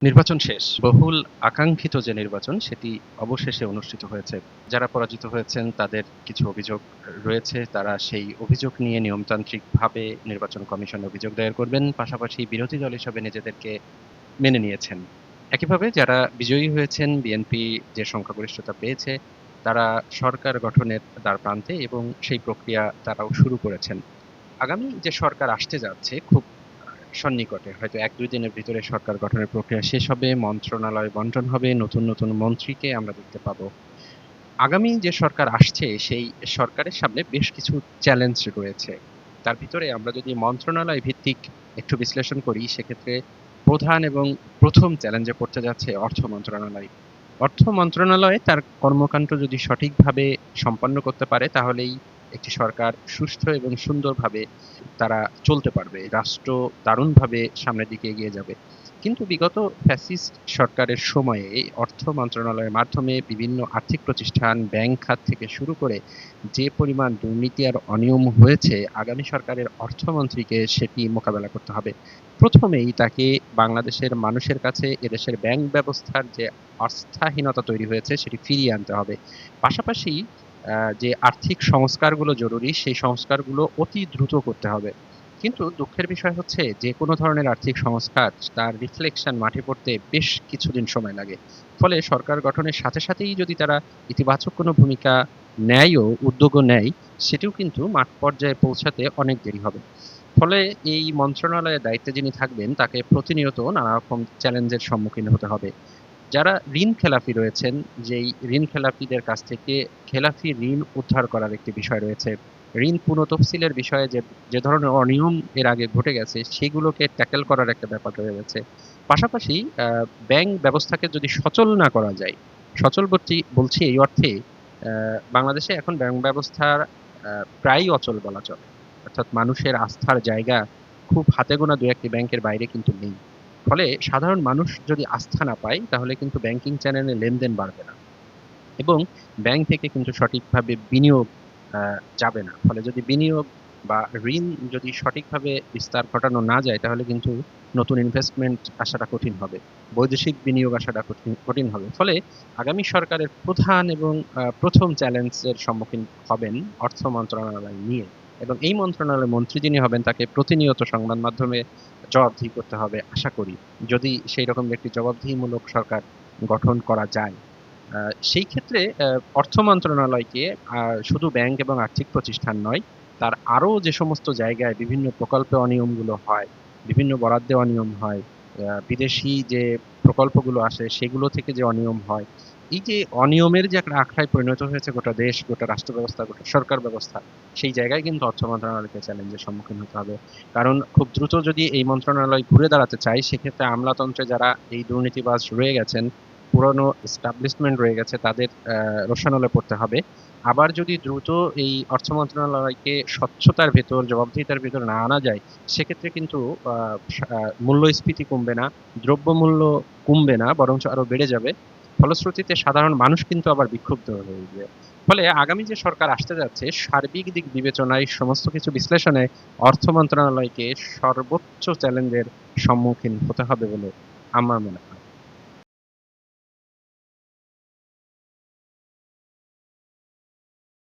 নির্বাচন শেষ। বহুল আকাঙ্ক্ষিত যে নির্বাচন সেটি অবশেষে অনুষ্ঠিত হয়েছে। যারা পরাজিত হয়েছেন তাদের কিছু অভিযোগ রয়েছে। তারা সেই অভিযোগ নিয়ে নিয়মতান্ত্রিকভাবে নির্বাচন কমিশনে অভিযোগ দায়ের করবেন। পাশাপাশি বিরোধী দল হিসাবে নিজেদেরকে মেনে নিয়েছেন। একইভাবে যারা বিজয়ী হয়েছেন, বিএনপি যে সংখ্যাগরিষ্ঠতা পেয়েছে, তারা সরকার গঠনের দ্বারপ্রান্তে এবং সেই প্রক্রিয়া তারাও শুরু করেছেন। আগামী যে সরকার আসতে যাচ্ছে খুব সন্নিকটে হয়তো ১-২ দিনের ভিতরে সরকার গঠনের প্রক্রিয়া শেষ হবে, মন্ত্রণালয় বন্টন হবে, নতুন, নতুন মন্ত্রীকে আমরা দেখতে পাবো। আগামী যে সরকার আসছে সেই সরকারের সামনে বেশ কিছু চ্যালেঞ্জ রয়েছে। তার ভিতরে আমরা যদি মন্ত্রণালয় ভিত্তিক একটু বিশ্লেষণ করি সেক্ষেত্রে প্রধান এবং ১ম চ্যালেঞ্জে পড়তে যাচ্ছে অর্থ মন্ত্রণালয়। অর্থ মন্ত্রণালয় তার কর্মকাণ্ড যদি সঠিকভাবে সম্পন্ন করতে পারে তাহলেই একটি সরকার সুষ্ঠু এবং সুন্দরভাবে তারা চলতে পারবে। রাষ্ট্র দারুণভাবে সামনের দিকে এগিয়ে যাবে। কিন্তু বিগত ফ্যাসিস্ট সরকারের সময়ে অর্থ মন্ত্রণালয়ের মাধ্যমে বিভিন্ন আর্থিক প্রতিষ্ঠান, ব্যাংক খাত থেকে শুরু করে যে পরিমাণ দুর্নীতি আর অনিয়ম হয়েছে, আগামী সরকারের অর্থমন্ত্রীকে সেটি মোকাবেলা করতে হবে। প্রথমেই তাকে বাংলাদেশের মানুষের কাছে এদেশের ব্যাংক ব্যবস্থার যে আস্থাহীনতা তৈরি হয়েছে সেটি ফিরিয়ে আনতে হবে। পাশাপাশি যে আর্থিক সংস্কারগুলো জরুরি সেই সংস্কারগুলো অতি দ্রুত করতে হবে। কিন্তু দুঃখের বিষয় হচ্ছে যেকোনো ধরনের আর্থিক সংস্কার তার রিফ্লেকশন মাঠে পড়তে বেশ কিছুদিন সময় লাগে। ফলে সরকার গঠনের সাথে সাথেই যদি তারা ইতিবাচক কোনো ভূমিকা নেয়ও, উদ্যোগও নেয়, সেটিও কিন্তু মাঠ পর্যায়ে পৌঁছাতে অনেক দেরি হবে। ফলে এই মন্ত্রণালয়ের দায়িত্বে যিনি থাকবেন তাকে প্রতিনিয়ত নানা রকম চ্যালেঞ্জের সম্মুখীন হতে হবে। যারা ঋণ খেলাপি রয়েছেন, যেই ঋণ খেলাপিদের কাছ থেকে খেলাপি ঋণ উদ্ধার করার একটি বিষয় রয়েছে। ঋণ পুনঃতফসিলের বিষয়ে যে ধরনের অনিয়ম এর আগে ঘটে গেছে সেগুলোকে ট্যাকেল করার একটা ব্যাপার রয়ে গেছে। পাশাপাশি ব্যাংক ব্যবস্থাকে যদি সচল না করা যায়, সচল বলছি এই অর্থে বাংলাদেশে এখন ব্যাংক ব্যবস্থার প্রায়ই অচল বলা চলে। অর্থাৎ মানুষের আস্থার জায়গা খুব হাতে গোনা ২-১ টি ব্যাংকের বাইরে কিন্তু নেই। ফলে সাধারণ মানুষ যদি আস্থা না পায় তাহলে কিন্তু ব্যাংকিং চ্যানেলে লেনদেন বাড়বে না এবং ব্যাংক থেকে কিন্তু সঠিকভাবে বিনিয়োগ যাবে না। ফলে যদি বিনিয়োগ বা ঋণ যদি সঠিকভাবে বিস্তার ঘটানো না যায় তাহলে কিন্তু নতুন ইনভেস্টমেন্ট আসাটা কঠিন হবে। বৈদেশিক বিনিয়োগ আসাটা কঠিন হবে। ফলে আগামী সরকারের প্রধান এবং ১ম চ্যালেঞ্জের সম্মুখীন হবেন অর্থ মন্ত্রণালয় নিয়ে এবং এই মন্ত্রণালয়ের মন্ত্রী যিনি হবেন তাকে প্রতিনিয়ত সংবাদ মাধ্যমে জবাবদিহি করতে হবে আশা করি। যদি সেইরকম একটি জবাবদিহিমূলক সরকার গঠন করা যায়। সেই ক্ষেত্রে অর্থ মন্ত্রণালয়কে শুধু ব্যাংক এবং আর্থিক প্রতিষ্ঠান নয়, তার আরো যে সমস্ত জায়গায় বিভিন্ন প্রকল্পে অনিয়মগুলো হয়, বিভিন্ন বরাদ্দে অনিয়ম হয়, বিদেশি যে প্রকল্পগুলো আসে সেগুলো থেকে যে অনিয়ম হয়, এই যে অনিয়মের যে একটা আখড়ায় পরিণত হয়েছে গোটা দেশ, গোটা রাষ্ট্র ব্যবস্থা, গোটা সরকার ব্যবস্থা, সেই জায়গায় কিন্তু অর্থ মন্ত্রণালয়কে চ্যালেঞ্জের সম্মুখীন হতে হবে। কারণ খুব দ্রুত যদি এই মন্ত্রণালয় ঘুরে দাঁড়াতে চায় সেক্ষেত্রে আমলাতন্ত্রে যারা এই দুর্নীতিবাজ রয়ে গেছেন, পুরনো এস্টাবলিশমেন্ট রয়ে গেছে তাদের রোষানলে পড়তে হবে। আবার যদি দ্রুত এই অর্থ মন্ত্রণালয়কে স্বচ্ছতার ভেতর, জবাবদিহিতার ভেতর না আনা যায়, সেক্ষেত্রে কিন্তু আ মূল্যস্ফীতি কমবে না, দ্রব্যমূল্য কমবে না বরঞ্চ আরো বেড়ে যাবে। ফলশ্রুতিতে সাধারণ মানুষ কিন্তু আবার বিক্ষুব্ধ হয়ে উঠবে। ফলে আগামী যে সরকার আসতে যাচ্ছে সার্বিক দিক বিবেচনায় সমস্ত কিছু বিশ্লেষণে অর্থ মন্ত্রণালয়কে সর্বোচ্চ চ্যালেঞ্জের সম্মুখীন হতে হবে বলে আমার মনে হয়।